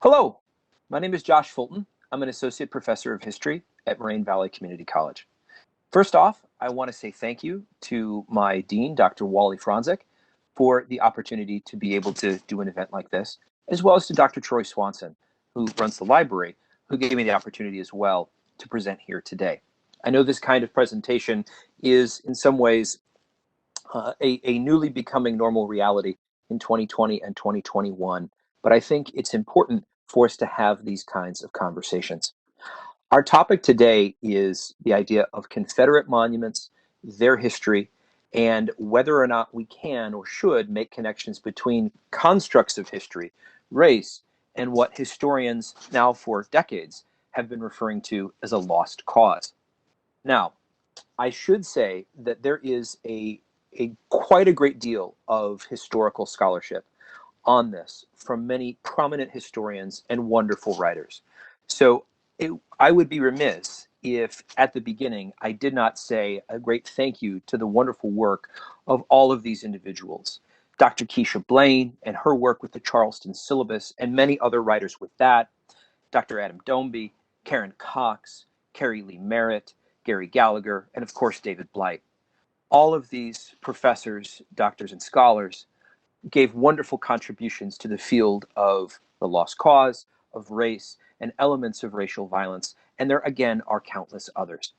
Hello, my name is Josh Fulton. I'm an associate professor of history at Moraine Valley Community College. First off, I want to say thank you to my dean, Dr. Wally Franzik, for the opportunity to be able to do an event like this, as well as to Dr. Troy Swanson, who runs the library, who gave me the opportunity as well to present here today. I know this kind of presentation is in some ways a newly becoming normal reality in 2020 and 2021, but I think it's important for us to have these kinds of conversations. Our topic today is the idea of Confederate monuments, their history, and whether or not we can or should make connections between constructs of history, race, and what historians now for decades have been referring to as a lost cause. Now, I should say that there is a quite a great deal of historical scholarship on this from many prominent historians and wonderful writers. So I would be remiss if at the beginning I did not say a great thank you to the wonderful work of all of these individuals. Dr. Keisha Blaine and her work with the Charleston syllabus and many other writers with that, Dr. Adam Dombey, Karen Cox, Carrie Lee Merritt, Gary Gallagher, and of course David Blight. All of these professors, doctors, and scholars gave wonderful contributions to the field of the lost cause, of race, and elements of racial violence, and there again are countless others.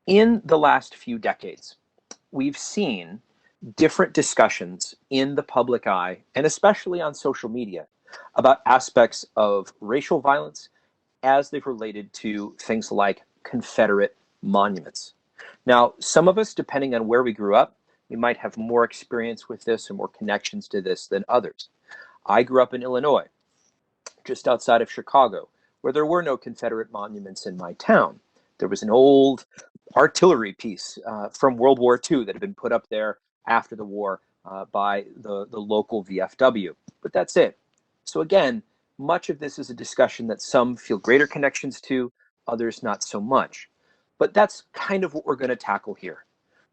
In the last few decades, we've seen different discussions in the public eye, and especially on social media, about aspects of racial violence as they've related to things like Confederate monuments. Now, some of us, depending on where we grew up, we might have more experience with this and more connections to this than others. I grew up in Illinois, just outside of Chicago, where there were no Confederate monuments in my town. There was an old artillery piece from World War II that had been put up there after the war by the local VFW, but that's it. So again, much of this is a discussion that some feel greater connections to, others not so much. But that's kind of what we're going to tackle here.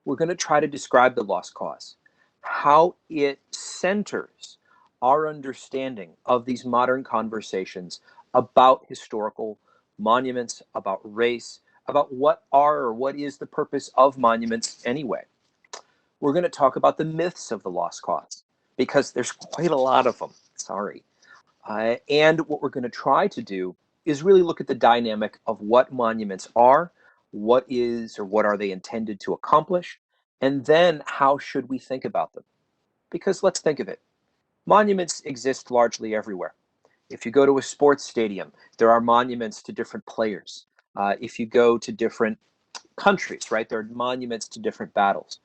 We're going to try to describe the lost cause, how it centers our understanding of these modern conversations about historical monuments, about race, about what are or what is the purpose of monuments anyway. We're going to talk about the myths of the lost cause, because there's quite a lot of them, sorry. And what we're going to try to do is really look at the dynamic of what monuments are, what is or what are they intended to accomplish, and then how should we think about them? Because let's think of it. Monuments exist largely everywhere. If you go to a sports stadium, there are monuments to different players. If you go to different countries, right, there are monuments to different battles.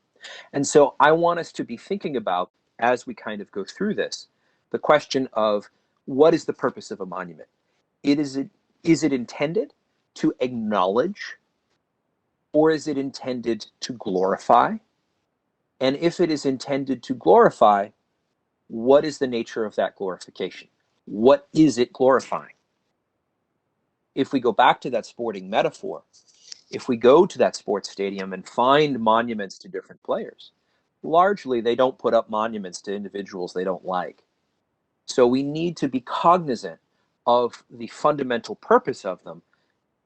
And so I want us to be thinking about, as we kind of go through this, the question of what is the purpose of a monument? Is it intended to acknowledge, or is it intended to glorify? And if it is intended to glorify, what is the nature of that glorification? What is it glorifying? If we go back to that sporting metaphor, if we go to that sports stadium and find monuments to different players, largely they don't put up monuments to individuals they don't like. So we need to be cognizant of the fundamental purpose of them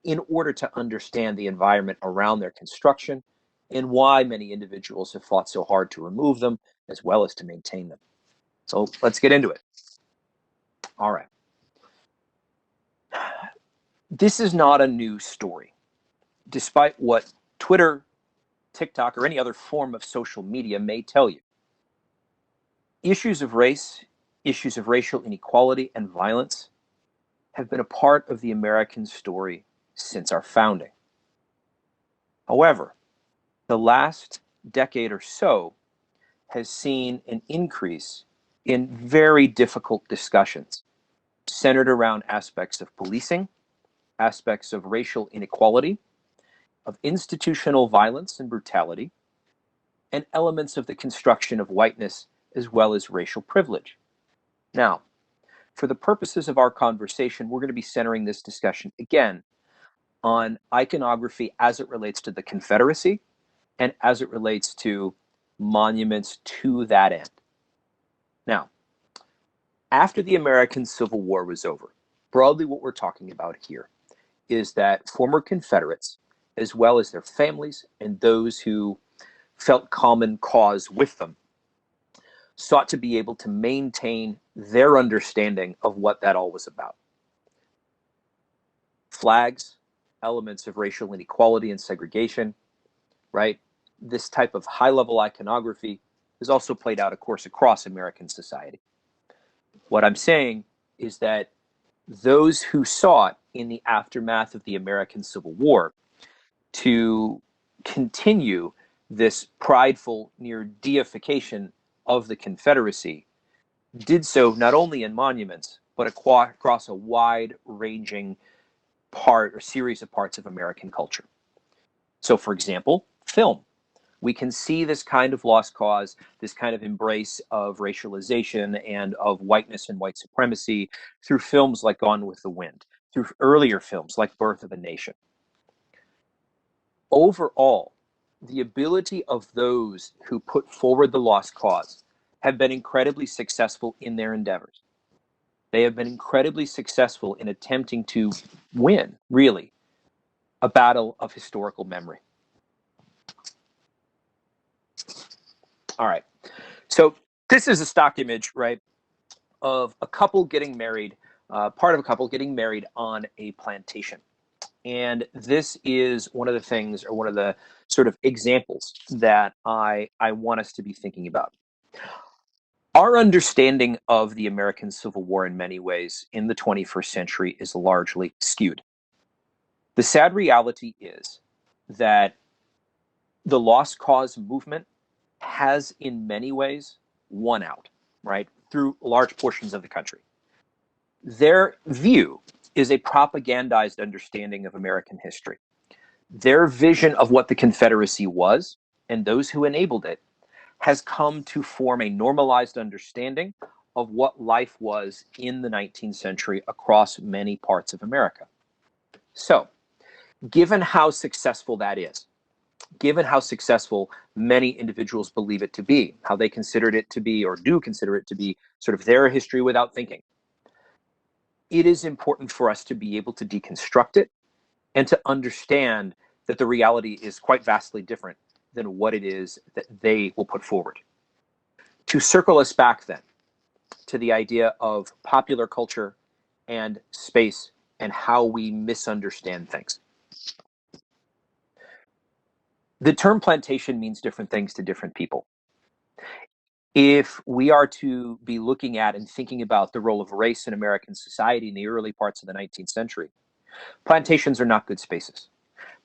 in order to understand the environment around their construction and why many individuals have fought so hard to remove them as well as to maintain them. So let's get into it. All right. This is not a new story, despite what Twitter, TikTok, or any other form of social media may tell you. Issues of race, issues of racial inequality and violence have been a part of the American story since our founding. However, the last decade or so has seen an increase in very difficult discussions centered around aspects of policing, aspects of racial inequality, of institutional violence and brutality, and elements of the construction of whiteness as well as racial privilege. Now, for the purposes of our conversation, we're going to be centering this discussion again on iconography as it relates to the Confederacy and as it relates to monuments to that end. Now, After the American Civil War was over, broadly what we're talking about here is that former Confederates, as well as their families and those who felt common cause with them, sought to be able to maintain their understanding of what that all was about. Flags, elements of racial inequality and segregation, right? This type of high-level iconography is also played out, of course, across American society. What I'm saying is that those who sought in the aftermath of the American Civil War to continue this prideful near deification of the Confederacy did so not only in monuments, but across a wide-ranging part or series of parts of American culture. So, for example, film. We can see this kind of lost cause, this kind of embrace of racialization and of whiteness and white supremacy through films like Gone with the Wind, through earlier films like Birth of a Nation. Overall, the ability of those who put forward the lost cause have been incredibly successful in their endeavors. They have been incredibly successful in attempting to win, really, a battle of historical memory. All right. So this is a stock image, right, of a couple getting married, part of a couple getting married on a plantation. And this is one of the things, or one of the sort of examples that I want us to be thinking about. Our understanding of the American Civil War in many ways in the 21st century is largely skewed. The sad reality is that the lost cause movement has in many ways won out, right, through large portions of the country. Their view is a propagandized understanding of American history. Their vision of what the Confederacy was, and those who enabled it, has come to form a normalized understanding of what life was in the 19th century across many parts of America. So, given how successful that is, given how successful many individuals believe it to be, how they considered it to be, or do consider it to be, sort of their history without thinking, it is important for us to be able to deconstruct it and to understand that the reality is quite vastly different than what it is that they will put forward. To circle us back then to the idea of popular culture and space and how we misunderstand things. The term plantation means different things to different people. If we are to be looking at and thinking about the role of race in American society in the early parts of the 19th century, plantations are not good spaces.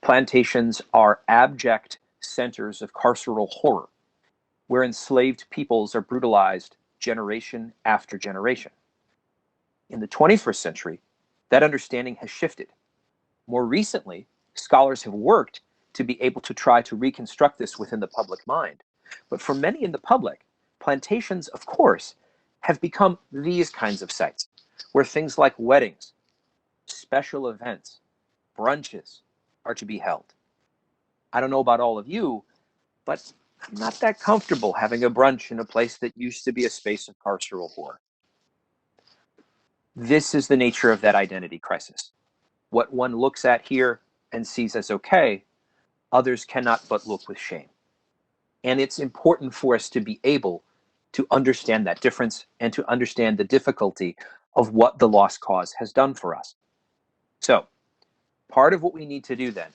Plantations are abject centers of carceral horror, where enslaved peoples are brutalized generation after generation. In the 21st century, that understanding has shifted. More recently, scholars have worked to be able to try to reconstruct this within the public mind. But for many in the public, plantations, of course, have become these kinds of sites, where things like weddings, special events, brunches are to be held. I don't know about all of you, but I'm not that comfortable having a brunch in a place that used to be a space of carceral horror. This is the nature of that identity crisis. What one looks at here and sees as okay, others cannot but look with shame. And it's important for us to be able to understand that difference and to understand the difficulty of what the lost cause has done for us. So, part of what we need to do then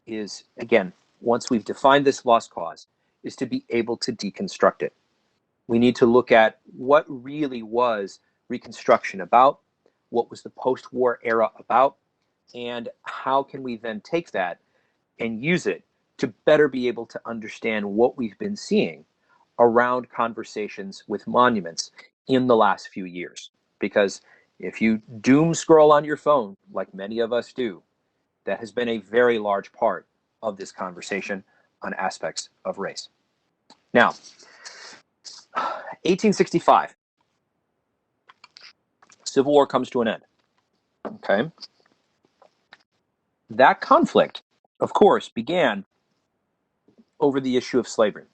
is, again, once we've defined this lost cause, is to be able to deconstruct it. We need to look at what really was Reconstruction about, what was the post-war era about, and how can we then take that and use it to better be able to understand what we've been seeing around conversations with monuments in the last few years. Because if you doom scroll on your phone, like many of us do, that has been a very large part of this conversation on aspects of race. Now, 1865, Civil War comes to an end. Okay. That conflict, of course, began over the issue of slavery.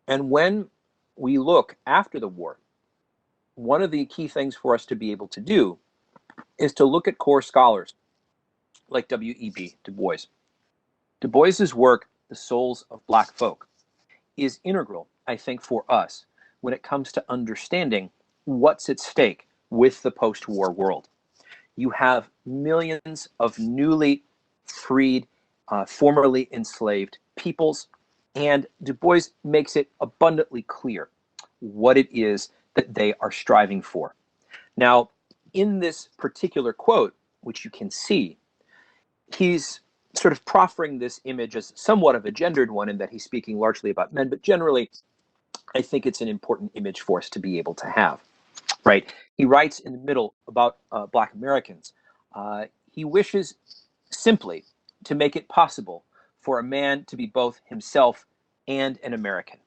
And when we look after the war one of the key things for us to be able to do is to look at core scholars like W.E.B. Du Bois. Du Bois's work, The Souls of Black Folk, is integral, I think, for us when it comes to understanding what's at stake with the post-war world. You have millions of newly freed, formerly enslaved peoples, and Du Bois makes it abundantly clear what it is that they are striving for. Now, in this particular quote, which you can see, he's sort of proffering this image as somewhat of a gendered one in that he's speaking largely about men, but generally, I think it's an important image for us to be able to have, right? He writes in the middle about Black Americans. He wishes simply to make it possible for a man to be both himself and an American,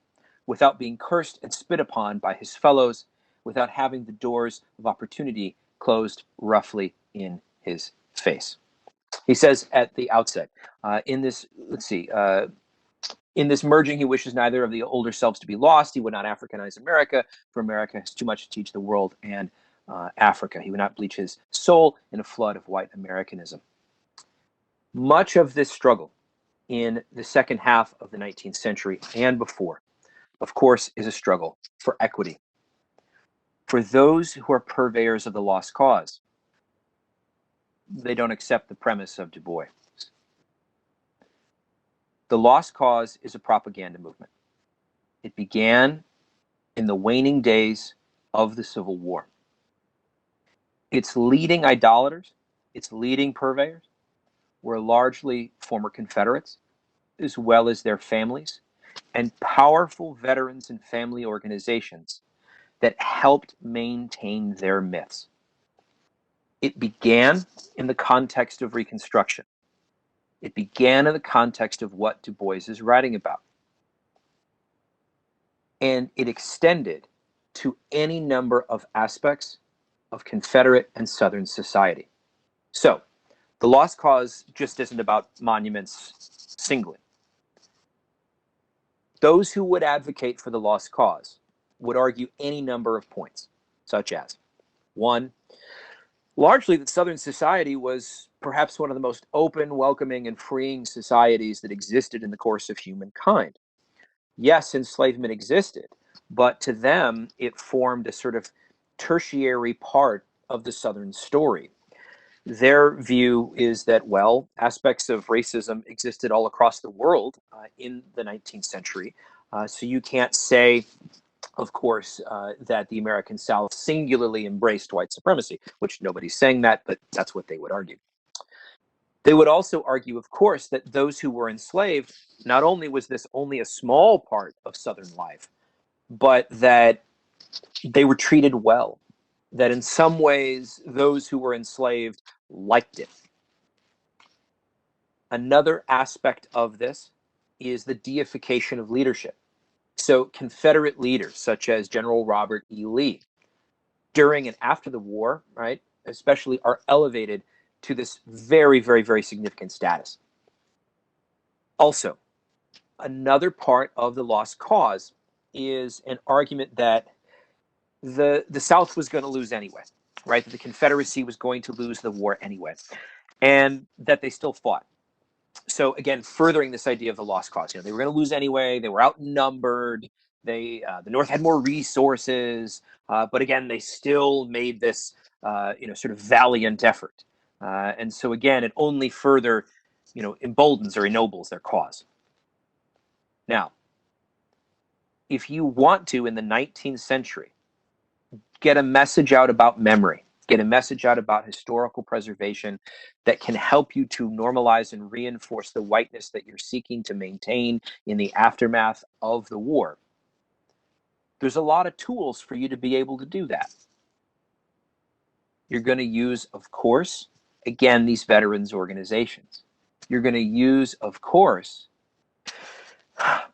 without being cursed and spit upon by his fellows, without having the doors of opportunity closed roughly in his face. He says at the outset, in this, in this merging, he wishes neither of the older selves to be lost. He would not Africanize America, for America has too much to teach the world and Africa. He would not bleach his soul in a flood of white Americanism. Much of this struggle in the second half of the 19th century and before, of course, is a struggle for equity. For those who are purveyors of the lost cause, they don't accept the premise of Du Bois. The lost cause is a propaganda movement. It began in the waning days of the Civil War. Its leading idolaters, its leading purveyors, were largely former Confederates, as well as their families, and powerful veterans and family organizations that helped maintain their myths. It began in the context of Reconstruction. It began in the context of what Du Bois is writing about. And it extended to any number of aspects of Confederate and Southern society. So, the lost cause just isn't about monuments singly. Those who would advocate for the lost cause would argue any number of points, such as, one, largely that Southern society was perhaps one of the most open, welcoming, and freeing societies that existed in the course of humankind. Yes, enslavement existed, but to them, it formed a sort of tertiary part of the Southern story. Their view is that, well, aspects of racism existed all across the world in the 19th century. So you can't say, of course, that the American South singularly embraced white supremacy, which nobody's saying that, but that's what they would argue. They would also argue, of course, that those who were enslaved, not only was this only a small part of Southern life, but that they were treated well, that in some ways those who were enslaved liked it. Another aspect of this is the deification of leadership. So Confederate leaders such as General Robert E. Lee, during and after the war, right, especially, are elevated to this very, very, very significant status. Also, another part of the lost cause is an argument that the South was going to lose anyway, right? That the Confederacy was going to lose the war anyway, and that they still fought. So again, furthering this idea of the lost cause, they were going to lose anyway. They were outnumbered. The North had more resources, but again, they still made this sort of valiant effort. And so again, it only further emboldens or ennobles their cause. Now, if you want to, in the 19th century, get a message out about memory, get a message out about historical preservation that can help you to normalize and reinforce the whiteness that you're seeking to maintain in the aftermath of the war, there's a lot of tools for you to be able to do that. You're going to use, of course, again, these veterans organizations. You're going to use, of course,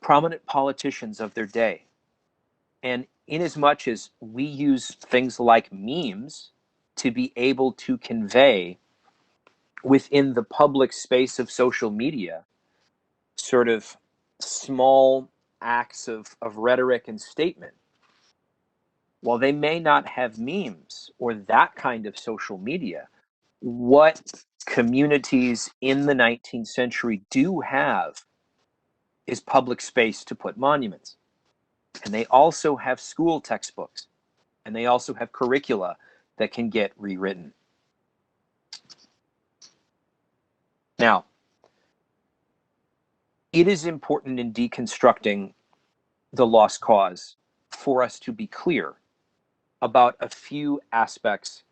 prominent politicians of their day. And inasmuch as we use things like memes to be able to convey within the public space of social media sort of small acts of rhetoric and statement, while they may not have memes or that kind of social media, what communities in the 19th century do have is public space to put monuments. And they also have school textbooks, and they also have curricula that can get rewritten. Now, it is important in deconstructing the lost cause for us to be clear about a few aspects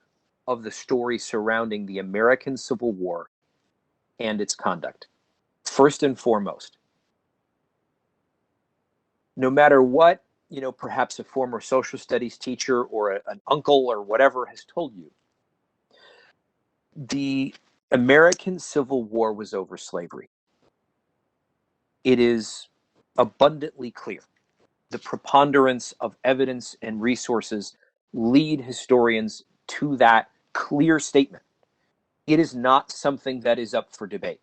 of the story surrounding the American Civil War and its conduct. First and foremost, no matter what, perhaps a former social studies teacher or an uncle or whatever has told you, the American Civil War was over slavery. It is abundantly clear. The preponderance of evidence and resources lead historians to that clear statement. It is not something that is up for debate.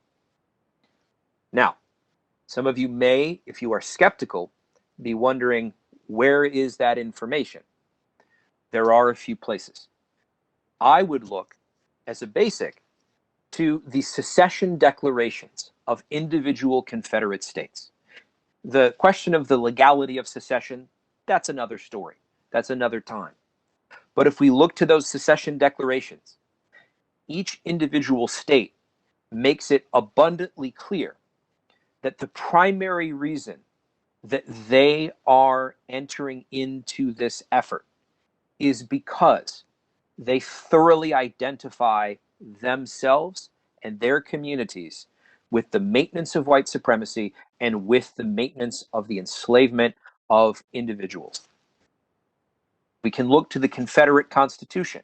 Now, some of you may, if you are skeptical, be wondering, where is that information? There are a few places. I would look, as a basic, to the secession declarations of individual Confederate states. The question of the legality of secession, that's another story. That's another time. But if we look to those secession declarations, each individual state makes it abundantly clear that the primary reason that they are entering into this effort is because they thoroughly identify themselves and their communities with the maintenance of white supremacy and with the maintenance of the enslavement of individuals. We can look to the Confederate Constitution.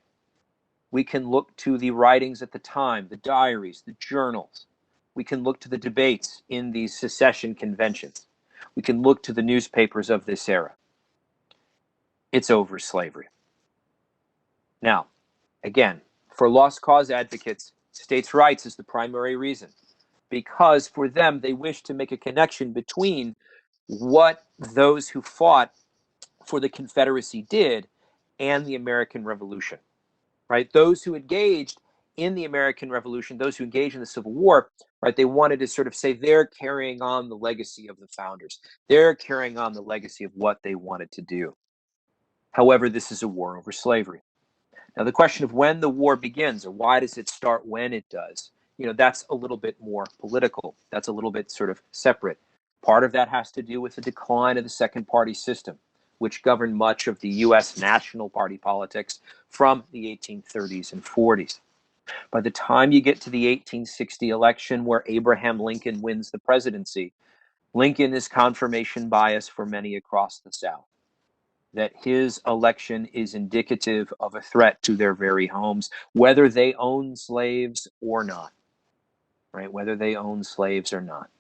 We can look to the writings at the time, the diaries, the journals. We can look to the debates in these secession conventions. We can look to the newspapers of this era. It's over slavery. Now, again, for lost cause advocates, states' rights is the primary reason, because for them, they wish to make a connection between what those who fought for the Confederacy did and the American Revolution, right? Those who engaged in the American Revolution, those who engaged in the Civil War, right? They wanted to sort of say they're carrying on the legacy of the founders. They're carrying on the legacy of what they wanted to do. However, this is a war over slavery. Now, the question of when the war begins, or why does it start when it does, that's a little bit more political. That's a little bit sort of separate. Part of that has to do with the decline of the second party system, which governed much of the U.S. national party politics from the 1830s and 40s. By the time you get to the 1860 election, where Abraham Lincoln wins the presidency, Lincoln is confirmation bias for many across the South, that his election is indicative of a threat to their very homes, whether they own slaves or not, right? Whether they own slaves or not.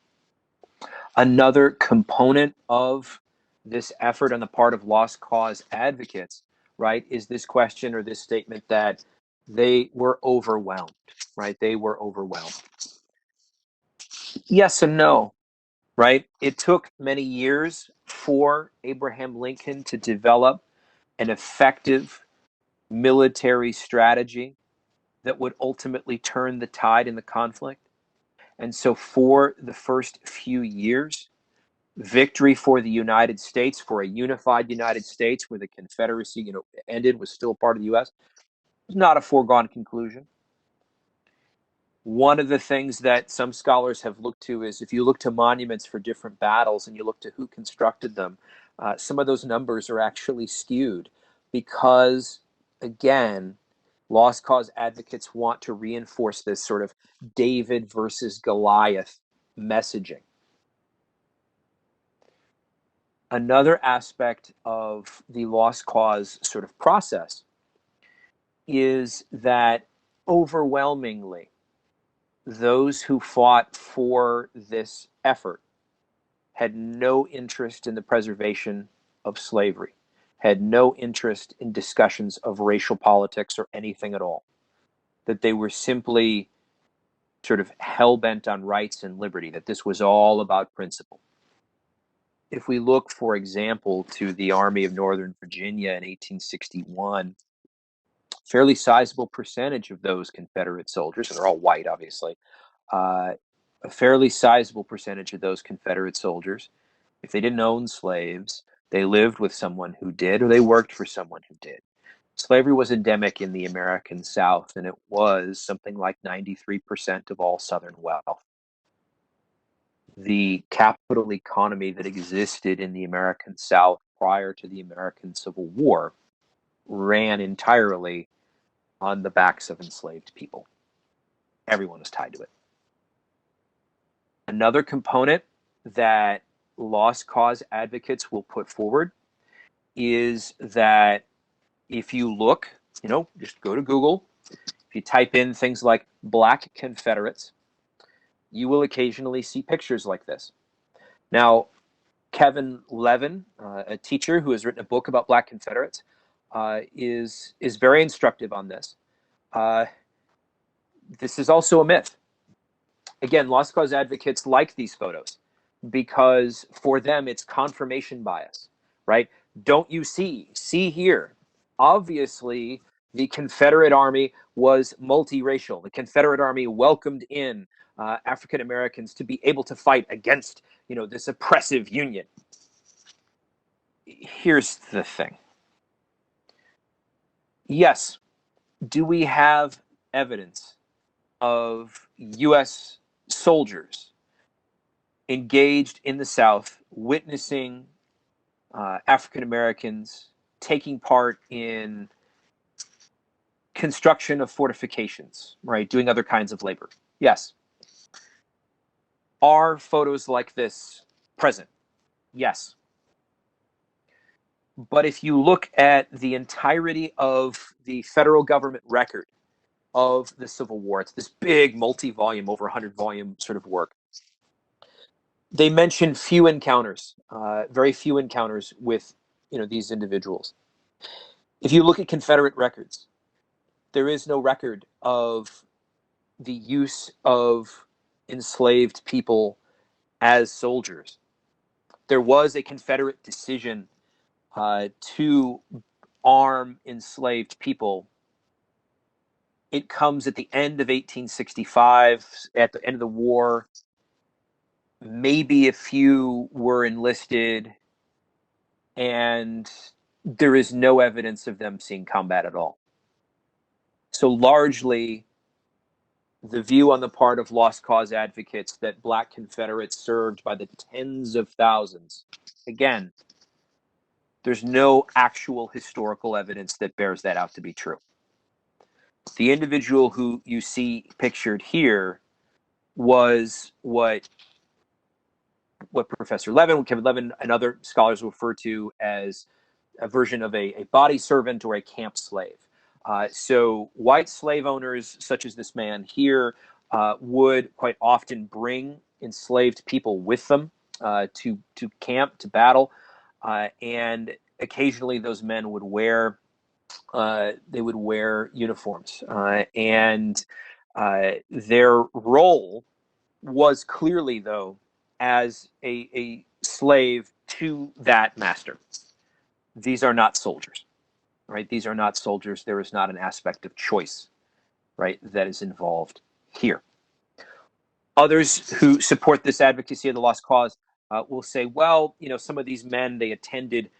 Another component of this effort on the part of lost cause advocates, right, is this question or this statement that they were overwhelmed, right? They were overwhelmed. Yes and no, right? It took many years for Abraham Lincoln to develop an effective military strategy that would ultimately turn the tide in the conflict. And so for the first few years, victory for the United States, for a unified United States where the Confederacy, ended, was still part of the U.S., was not a foregone conclusion. One of the things that some scholars have looked to is, if you look to monuments for different battles and you look to who constructed them, some of those numbers are actually skewed because, again, lost cause advocates want to reinforce this sort of David versus Goliath messaging. Another aspect of the lost cause sort of process is that overwhelmingly, those who fought for this effort had no interest in the preservation of slavery, had no interest in discussions of racial politics or anything at all, that they were simply sort of hell-bent on rights and liberty, that this was all about principle. if we look, for example, to the Army of Northern Virginia in 1861, fairly sizable percentage of those Confederate soldiers, and they're all white, obviously, a fairly sizable percentage of those Confederate soldiers, if they didn't own slaves, they lived with someone who did, or they worked for someone who did. Slavery was endemic in the American South, and it was something like 93% of all Southern wealth. The capital economy that existed in the American South prior to the American Civil War ran entirely on the backs of enslaved people. Everyone was tied to it. Another component that lost cause advocates will put forward is that if you look, just go to Google, if you type in things like Black Confederates, you will occasionally see pictures like this. Now, Kevin Levin, a teacher who has written a book about Black Confederates, is very instructive on this. This is also a myth. Again, lost cause advocates like these photos because for them it's confirmation bias, right? Don't you see? See here. Obviously, the Confederate Army was multiracial. The Confederate Army welcomed in African Americans to be able to fight against, this oppressive Union. Here's the thing. Yes, do we have evidence of U.S. soldiers engaged in the South, witnessing African Americans taking part in construction of fortifications, right? Doing other kinds of labor? Yes. Are photos like this present? Yes. But if you look at the entirety of the federal government record of the Civil War, it's this big multi-volume, over 100-volume sort of work. They mention few encounters, very few encounters with, these individuals. If you look at Confederate records, there is no record of the use of enslaved people as soldiers. There was a Confederate decision to arm enslaved people. It comes at the end of 1865, at the end of the war. Maybe a few were enlisted, and there is no evidence of them seeing combat at all. So largely, the view on the part of lost cause advocates that Black Confederates served by the tens of thousands, again, there's no actual historical evidence that bears that out to be true. The individual who you see pictured here was what Professor Levin, Kevin Levin, and other scholars refer to as a version of a body servant or a camp slave. So white slave owners, such as this man here, would quite often bring enslaved people with them to camp, to battle, and occasionally those men would wear uniforms, and their role was clearly, though, as a slave to that master. These are not soldiers, right? These are not soldiers. There is not an aspect of choice, right, that is involved here. Others who support this advocacy of the lost cause will say, well, some of these men, they attended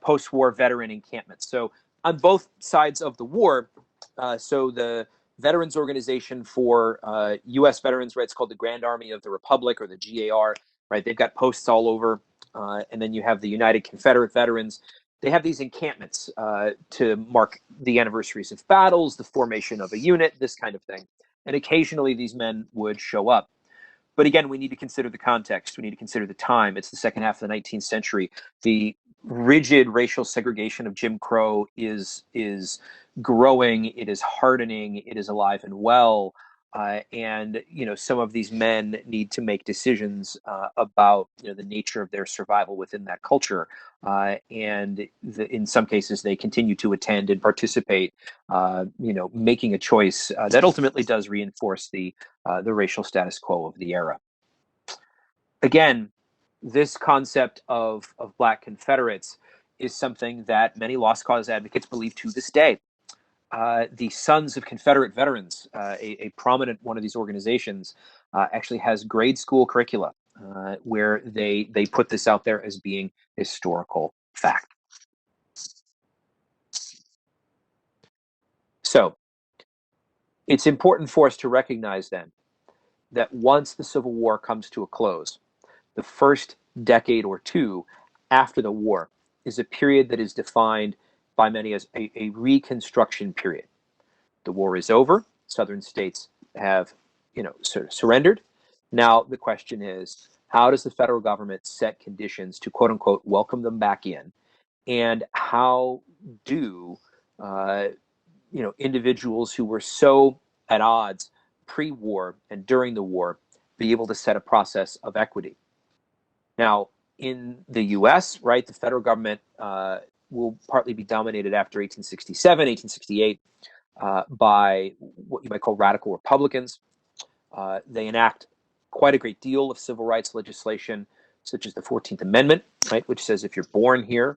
post-war veteran encampments. So on both sides of the war, so the Veterans Organization for U.S. veterans, right, it's called the Grand Army of the Republic, or the GAR, right? They've got posts all over. And then you have the United Confederate Veterans. They have these encampments to mark the anniversaries of battles, the formation of a unit, this kind of thing. And occasionally these men would show up. But again, we need to consider the context. We need to consider the time. It's the second half of the 19th century. The rigid racial segregation of Jim Crow is growing. It is hardening. It is alive and well. And some of these men need to make decisions about the nature of their survival within that culture. And in some cases, they continue to attend and participate, making a choice that ultimately does reinforce the racial status quo of the era. Again, this concept of Black Confederates is something that many lost cause advocates believe to this day. The Sons of Confederate Veterans, a prominent one of these organizations, actually has grade school curricula where they put this out there as being historical fact. So it's important for us to recognize then that once the Civil War comes to a close, the first decade or two after the war is a period that is defined by many as a Reconstruction period. The war is over. Southern states have, sort of surrendered. Now the question is, how does the federal government set conditions to quote unquote welcome them back in, and how do individuals who were so at odds pre-war and during the war be able to set a process of equity? Now, in the U.S., right, the federal government will partly be dominated after 1867, 1868 by what you might call radical Republicans. They enact quite a great deal of civil rights legislation, such as the 14th Amendment, right, which says if you're born here,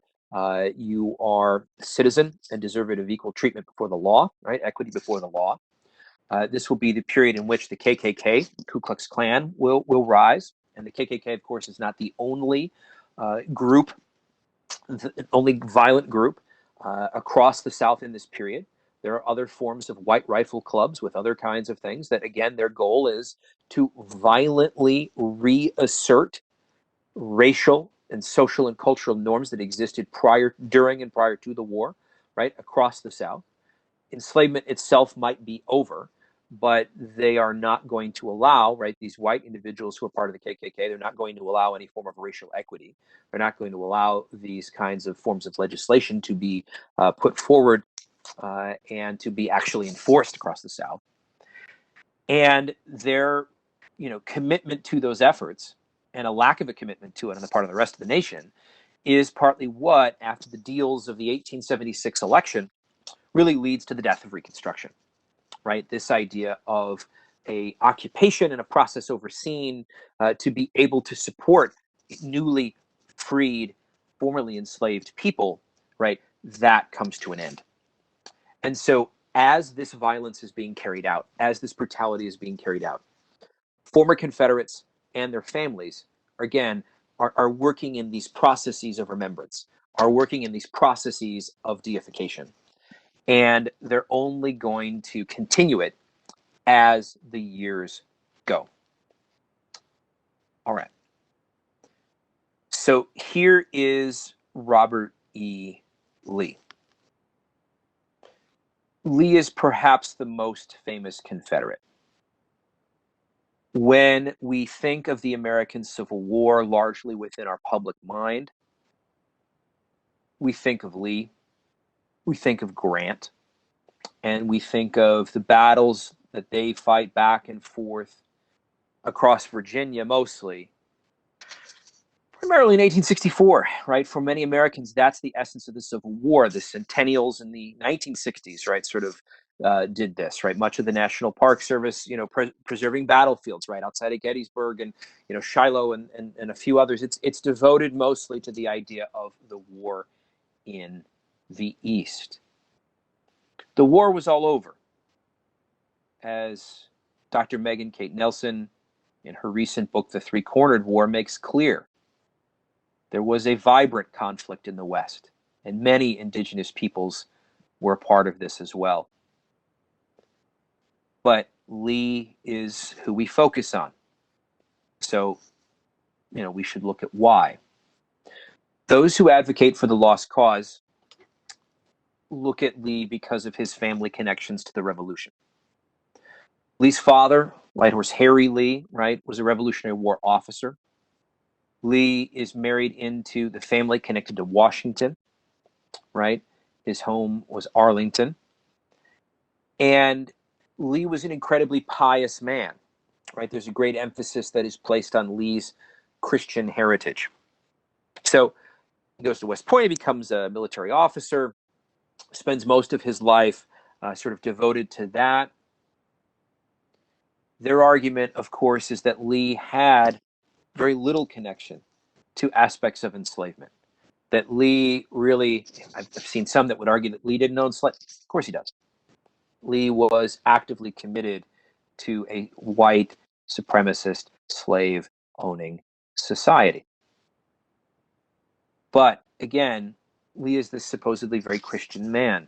you are a citizen and deserving of equal treatment before the law, right, equity before the law. This will be the period in which the KKK, Ku Klux Klan, will rise. And the KKK, of course, is not the only group, the only violent group across the South in this period. There are other forms of white rifle clubs with other kinds of things that, again, their goal is to violently reassert racial and social and cultural norms that existed during and prior to the war, right, across the South. Enslavement itself might be over, but they are not going to allow, right, these white individuals who are part of the KKK, they're not going to allow any form of racial equity. They're not going to allow these kinds of forms of legislation to be put forward and to be actually enforced across the South. And their, commitment to those efforts and a lack of a commitment to it on the part of the rest of the nation is partly what, after the deals of the 1876 election, really leads to the death of Reconstruction, right? This idea of a occupation and a process overseen to be able to support newly freed, formerly enslaved people, right? That comes to an end. And so as this violence is being carried out, as this brutality is being carried out, former Confederates and their families, again, are working in these processes of remembrance, are working in these processes of deification. And they're only going to continue it as the years go. All right. So here is Robert E. Lee. Lee is perhaps the most famous Confederate. When we think of the American Civil War largely within our public mind, we think of Lee, we think of Grant, and we think of the battles that they fight back and forth across Virginia mostly, primarily in 1864, right? For many Americans, that's the essence of the Civil War. The Centennials in the 1960s, right, sort of did this, right? Much of the National Park Service, preserving battlefields, right, outside of Gettysburg and, Shiloh and a few others. It's devoted mostly to the idea of the war in the East. The war was all over, as Dr. Megan Kate Nelson, in her recent book, The Three-Cornered War, makes clear. There was a vibrant conflict in the West, and many indigenous peoples were a part of this as well. But Lee is who we focus on. So, we should look at why. Those who advocate for the lost cause look at Lee because of his family connections to the Revolution. Lee's father, Light Horse Harry Lee, right, was a Revolutionary War officer. Lee is married into the family connected to Washington, right? His home was Arlington. And Lee was an incredibly pious man, right? There's a great emphasis that is placed on Lee's Christian heritage. So he goes to West Point, he becomes a military officer, spends most of his life sort of devoted to that. Their argument, of course, is that Lee had very little connection to aspects of enslavement. That Lee really, I've seen some that would argue that Lee didn't own slaves. Of course he does. Lee was actively committed to a white supremacist slave owning society. But again, Lee is this supposedly very Christian man.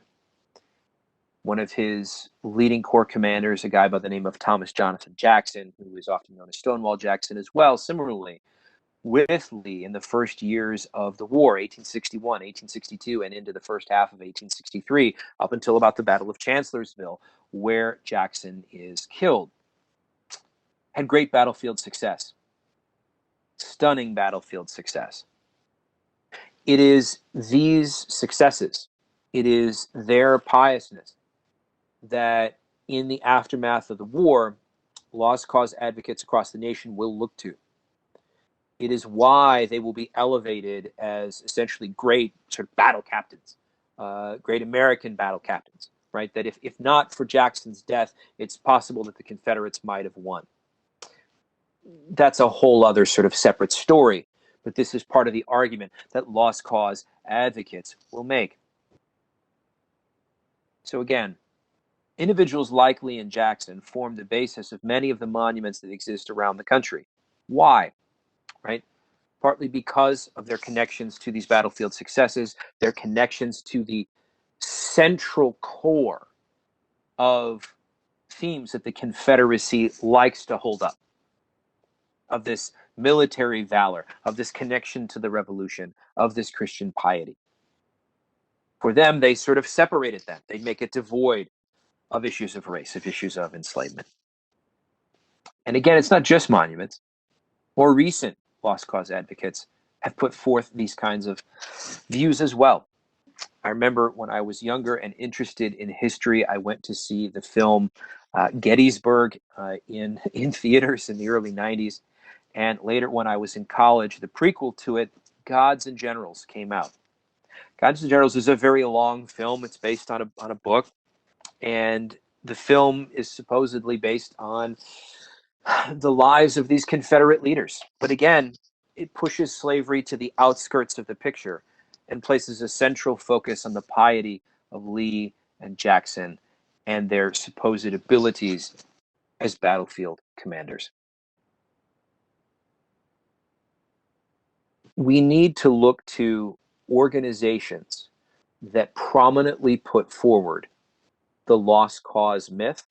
One of his leading corps commanders, a guy by the name of Thomas Jonathan Jackson, who is often known as Stonewall Jackson as well, similarly, with Lee in the first years of the war, 1861, 1862, and into the first half of 1863, up until about the Battle of Chancellorsville, where Jackson is killed. Had great battlefield success, stunning battlefield success. It is these successes, it is their piousness that in the aftermath of the war, lost cause advocates across the nation will look to. It is why they will be elevated as essentially great sort of battle captains, great American battle captains, right? That if not for Jackson's death, it's possible that the Confederates might have won. That's a whole other sort of separate story, but this is part of the argument that lost cause advocates will make. So again, individuals like Lee and Jackson form the basis of many of the monuments that exist around the country. Why? Right? Partly because of their connections to these battlefield successes, their connections to the central core of themes that the Confederacy likes to hold up, of this military valor, of this connection to the revolution, of this Christian piety. For them, they sort of separated that. They make it devoid of issues of race, of issues of enslavement. And again, it's not just monuments. More recent lost cause advocates have put forth these kinds of views as well. I remember when I was younger and interested in history, I went to see the film Gettysburg in theaters in the early 90s. And later, when I was in college, the prequel to it, Gods and Generals, came out. Gods and Generals is a very long film. It's based on a book. And the film is supposedly based on the lives of these Confederate leaders. But again, it pushes slavery to the outskirts of the picture and places a central focus on the piety of Lee and Jackson and their supposed abilities as battlefield commanders. We need to look to organizations that prominently put forward the lost cause myth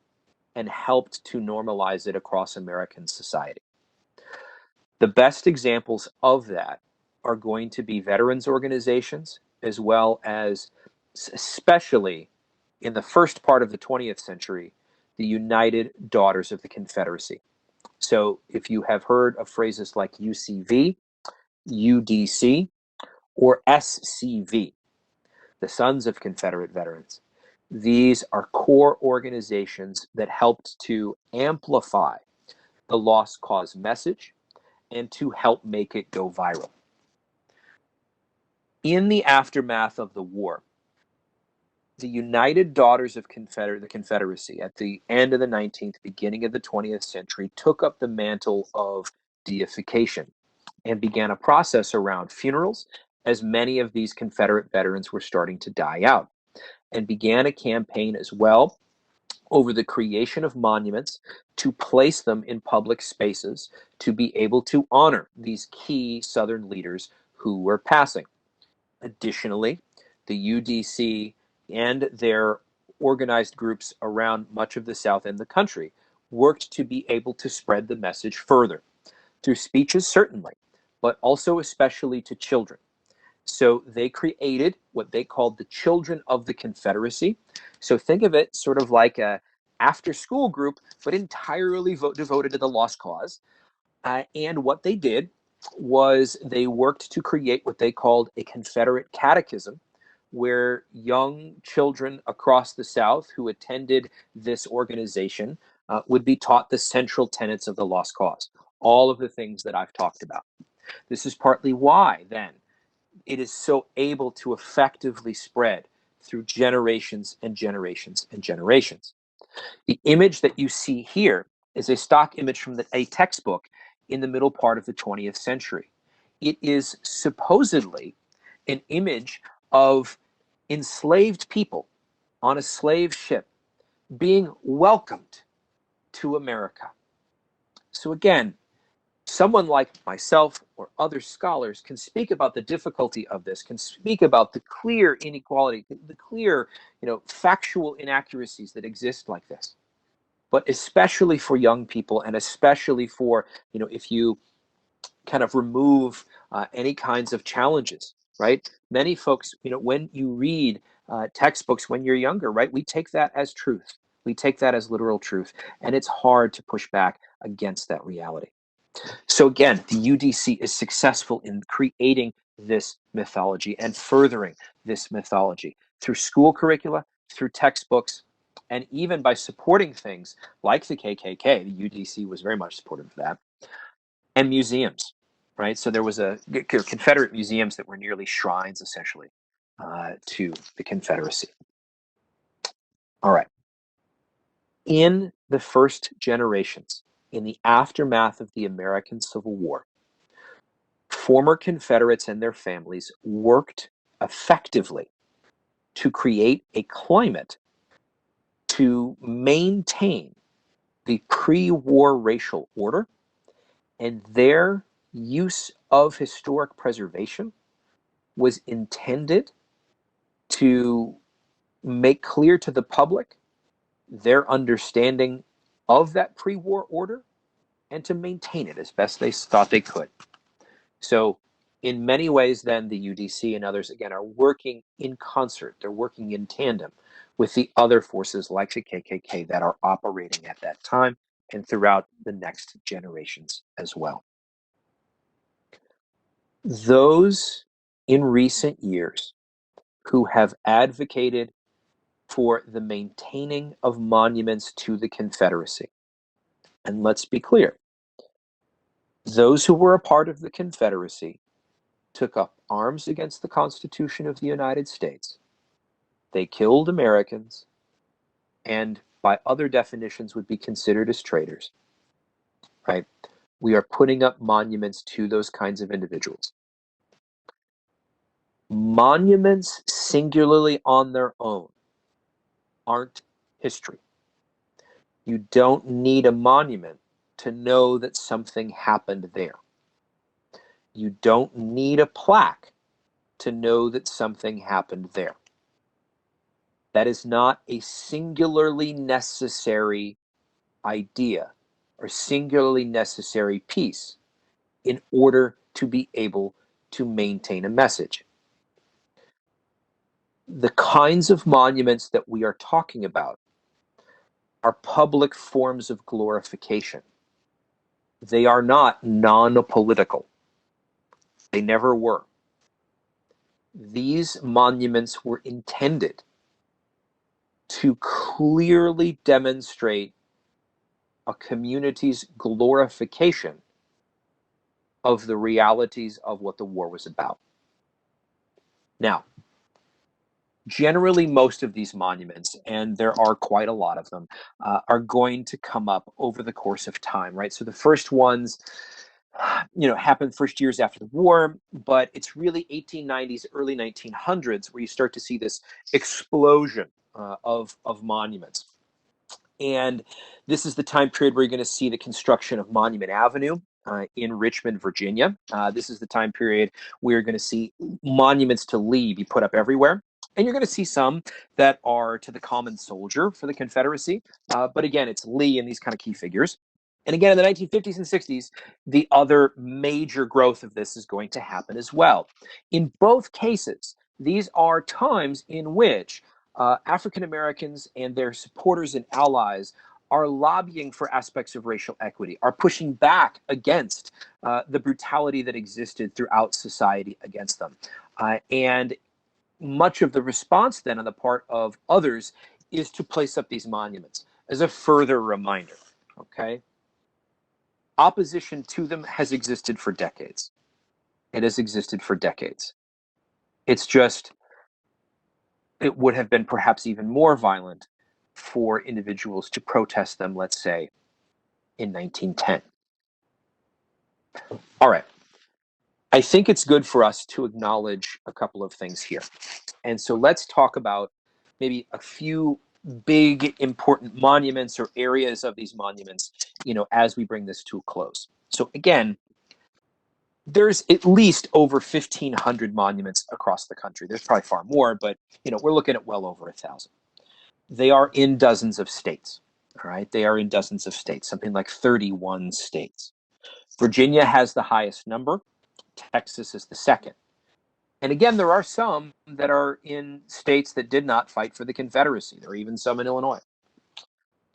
and helped to normalize it across American society. The best examples of that are going to be veterans organizations, as well as, especially in the first part of the 20th century, the United Daughters of the Confederacy. So if you have heard of phrases like UCV, UDC, or SCV, the Sons of Confederate Veterans, these are core organizations that helped to amplify the lost cause message and to help make it go viral. In the aftermath of the war, the United Daughters of the Confederacy at the end of the 19th, beginning of the 20th century, took up the mantle of deification and began a process around funerals, as many of these Confederate veterans were starting to die out, and began a campaign as well over the creation of monuments to place them in public spaces to be able to honor these key Southern leaders who were passing. Additionally, the UDC and their organized groups around much of the South and the country worked to be able to spread the message further through speeches, certainly, but also especially to children. So they created what they called the Children of the Confederacy. So think of it sort of like a after-school group, but entirely devoted to the lost cause. And what they did was they worked to create what they called a Confederate catechism, where young children across the South who attended this organization would be taught the central tenets of the lost cause, all of the things that I've talked about. This is partly why, then, it is so able to effectively spread through generations and generations and generations. The image that you see here is a stock image from a textbook in the middle part of the 20th century. It is supposedly an image of enslaved people on a slave ship being welcomed to America. So again, someone like myself or other scholars can speak about the difficulty of this, can speak about the clear inequality, the clear, factual inaccuracies that exist like this. But especially for young people, and especially for, if you kind of remove any kinds of challenges, right? Many folks, when you read textbooks when you're younger, right, we take that as truth. We take that as literal truth. And it's hard to push back against that reality. So again, the UDC is successful in creating this mythology and furthering this mythology through school curricula, through textbooks, and even by supporting things like the KKK. The UDC was very much supportive of that, and museums, right? So there was Confederate museums that were nearly shrines, essentially, to the Confederacy. All right. In the first generations, in the aftermath of the American Civil War, former Confederates and their families worked effectively to create a climate to maintain the pre-war racial order, and their use of historic preservation was intended to make clear to the public their understanding of that pre-war order and to maintain it as best they thought they could. So in many ways, then, the UDC and others, again, are working in concert. They're working in tandem with the other forces like the KKK that are operating at that time and throughout the next generations as well. Those in recent years who have advocated for the maintaining of monuments to the Confederacy, and let's be clear, those who were a part of the Confederacy took up arms against the Constitution of the United States. They killed Americans, and by other definitions would be considered as traitors, right? We are putting up monuments to those kinds of individuals. Monuments singularly on their own aren't history. You don't need a monument to know that something happened there. You don't need a plaque to know that something happened there. That is not a singularly necessary idea or singularly necessary piece in order to be able to maintain a message. The kinds of monuments that we are talking about are public forms of glorification. They are not non-political. They never were. These monuments were intended to clearly demonstrate a community's glorification of the realities of what the war was about. Now, generally, most of these monuments, and there are quite a lot of them, are going to come up over the course of time, right? So the first ones, happened first years after the war, but it's really 1890s, early 1900s where you start to see this explosion of monuments. And this is the time period where you're going to see the construction of Monument Avenue in Richmond, Virginia. This is the time period where you're going to see monuments to Lee be put up everywhere. And you're going to see some that are to the common soldier for the Confederacy. But again, it's Lee and these kind of key figures. And again, in the 1950s and 60s, the other major growth of this is going to happen as well. In both cases, these are times in which African Americans and their supporters and allies are lobbying for aspects of racial equity, are pushing back against the brutality that existed throughout society against them. And much of the response then on the part of others is to place up these monuments as a further reminder, okay? Opposition to them has existed for decades. It has existed for decades. It's just, it would have been perhaps even more violent for individuals to protest them, let's say, in 1910. All right. I think it's good for us to acknowledge a couple of things here. And so let's talk about maybe a few big important monuments or areas of these monuments, as we bring this to a close. So again, there's at least over 1,500 monuments across the country. There's probably far more, but we're looking at well over 1,000. They are in dozens of states. All right, they are in dozens of states, something like 31 states. Virginia has the highest number. Texas is the second. And again, there are some that are in states that did not fight for the Confederacy. There are even some in Illinois.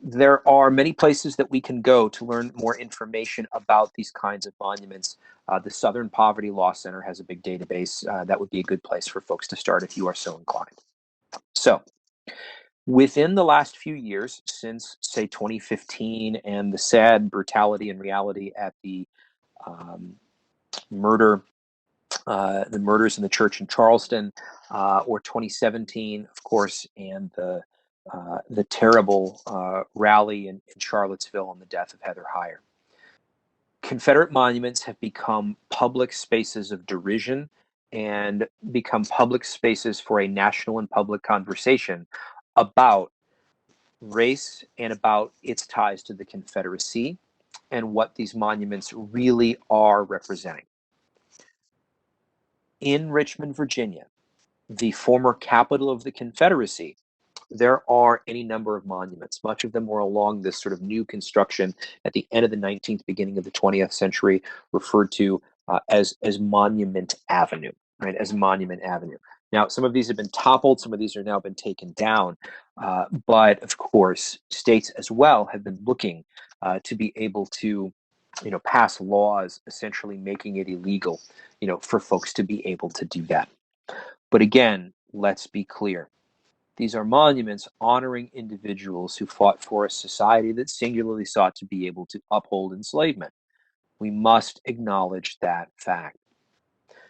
There are many places that we can go to learn more information about these kinds of monuments. The Southern Poverty Law Center has a big database. That would be a good place for folks to start if you are so inclined. So, within the last few years, since, say, 2015 and the sad brutality and reality at the murders in the church in Charleston, or 2017, of course, and the terrible rally in Charlottesville and the death of Heather Heyer. Confederate monuments have become public spaces of derision and become public spaces for a national and public conversation about race and about its ties to the Confederacy and what these monuments really are representing. In Richmond, Virginia, the former capital of the Confederacy, there are any number of monuments. Much of them were along this sort of new construction at the end of the 19th, beginning of the 20th century, referred to as Monument Avenue, right? As Monument Avenue. Now, some of these have been toppled, some of these are now been taken down, but of course, states as well have been looking to be able to, pass laws essentially making it illegal, for folks to be able to do that. But again, let's be clear. These are monuments honoring individuals who fought for a society that singularly sought to be able to uphold enslavement. We must acknowledge that fact.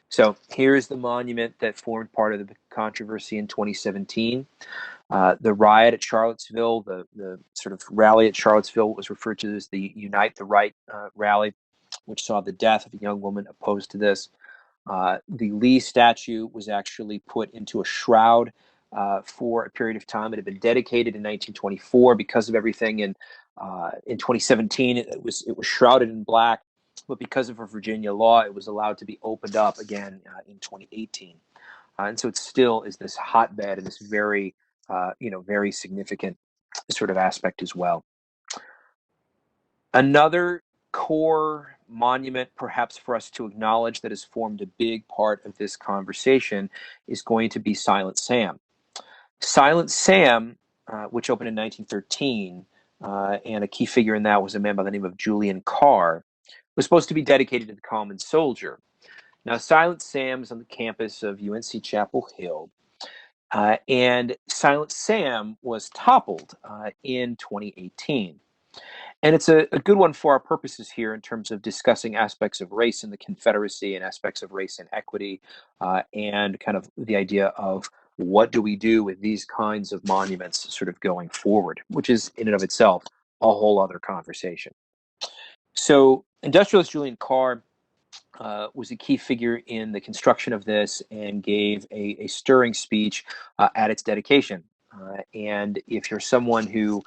So here's the monument that formed part of the controversy in 2017. The riot at Charlottesville, the sort of rally at Charlottesville was referred to as the Unite the Right rally, which saw the death of a young woman opposed to this. The Lee statue was actually put into a shroud for a period of time. It had been dedicated in 1924 because of everything. In 2017, it was shrouded in black, but because of a Virginia law, it was allowed to be opened up again in 2018. And so it still is this hotbed and this very, very significant sort of aspect as well. Another core monument, perhaps for us to acknowledge, that has formed a big part of this conversation is going to be Silent Sam. Silent Sam, which opened in 1913, and a key figure in that was a man by the name of Julian Carr, was supposed to be dedicated to the common soldier. Now, Silent Sam is on the campus of UNC Chapel Hill, and Silent Sam was toppled in 2018. And it's a good one for our purposes here in terms of discussing aspects of race in the Confederacy and aspects of race and equity, and kind of the idea of what do we do with these kinds of monuments sort of going forward, which is in and of itself a whole other conversation. So industrialist Julian Carr was a key figure in the construction of this and gave a stirring speech at its dedication. And if you're someone who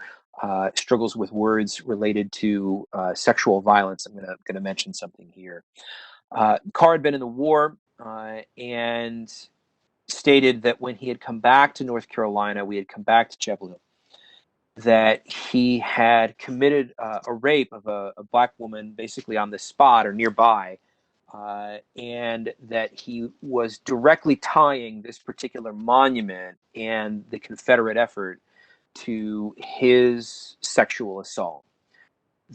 struggles with words related to sexual violence, I'm going to mention something here. Carr had been in the war and stated that when he had come back to North Carolina, we had come back to Chapel Hill, that he had committed a rape of a black woman basically on the spot or nearby, and that he was directly tying this particular monument and the Confederate effort to his sexual assault.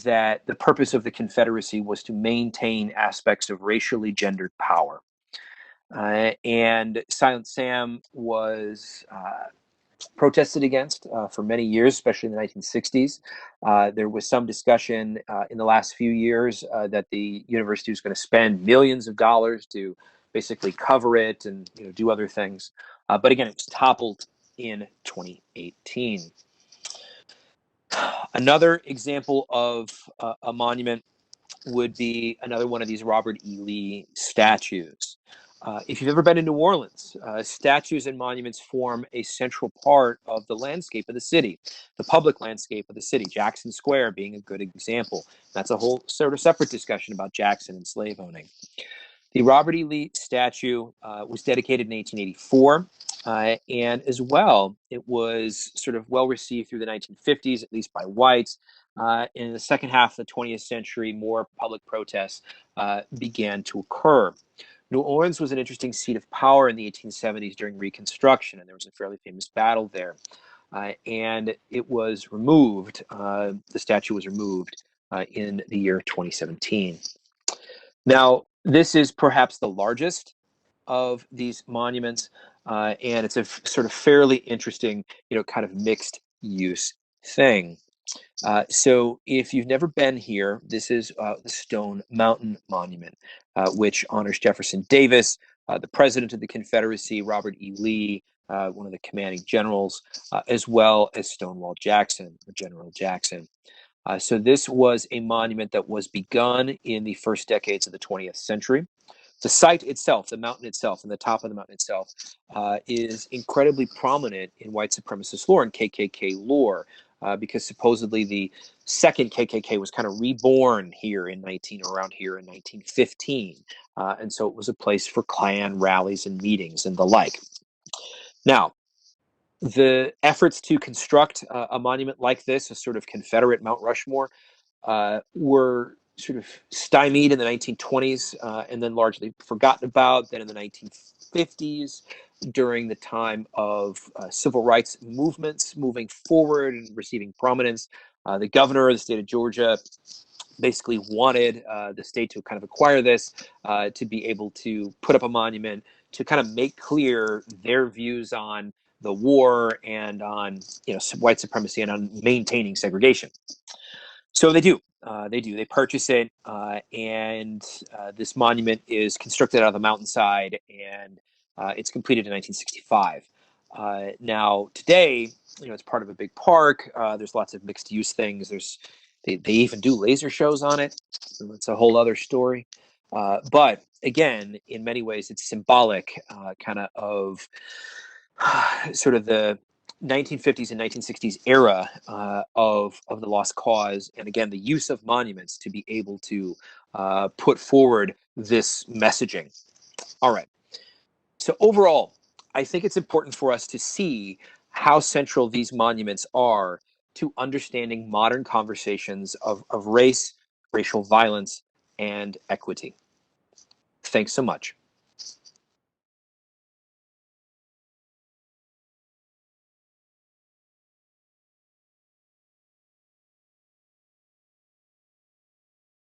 That the purpose of the Confederacy was to maintain aspects of racially gendered power. And Silent Sam was protested against for many years, especially in the 1960s. There was some discussion in the last few years that the university was going to spend millions of dollars to basically cover it and do other things. But again, it was toppled in 2018. Another example of a monument would be another one of these Robert E. Lee statues. If you've ever been to New Orleans, statues and monuments form a central part of the landscape of the city, the public landscape of the city, Jackson Square being a good example. That's a whole sort of separate discussion about Jackson and slave owning. The Robert E. Lee statue was dedicated in 1884, and as well, it was sort of well received through the 1950s, at least by whites. In the second half of the 20th century, more public protests began to occur. New Orleans was an interesting seat of power in the 1870s during Reconstruction, and there was a fairly famous battle there. And it was removed, the statue was removed in the year 2017. Now, this is perhaps the largest of these monuments, and it's a sort of fairly interesting, kind of mixed use thing. So if you've never been here, this is the Stone Mountain Monument, which honors Jefferson Davis, the president of the Confederacy, Robert E. Lee, one of the commanding generals, as well as Stonewall Jackson, or General Jackson. So this was a monument that was begun in the first decades of the 20th century. The site itself, the mountain itself, and the top of the mountain itself, is incredibly prominent in white supremacist lore and KKK lore, because supposedly the second KKK was kind of reborn here around here in 1915, and so it was a place for Klan rallies and meetings and the like. Now, the efforts to construct a monument like this, a sort of Confederate Mount Rushmore, were sort of stymied in the 1920s and then largely forgotten about. Then in the 1950s, during the time of civil rights movements moving forward and receiving prominence, the governor of the state of Georgia basically wanted the state to kind of acquire this, to be able to put up a monument to kind of make clear their views on the war and on white supremacy and on maintaining segregation. So they do. They purchase it, and this monument is constructed out of the mountainside, and it's completed in 1965. Now today, it's part of a big park. There's lots of mixed use things. They even do laser shows on it. So that's a whole other story. But again, in many ways, it's symbolic, kind of sort of the 1950s and 1960s era of the lost cause, and again, the use of monuments to be able to put forward this messaging. All right. So overall, I think it's important for us to see how central these monuments are to understanding modern conversations of race, racial violence, and equity. Thanks so much.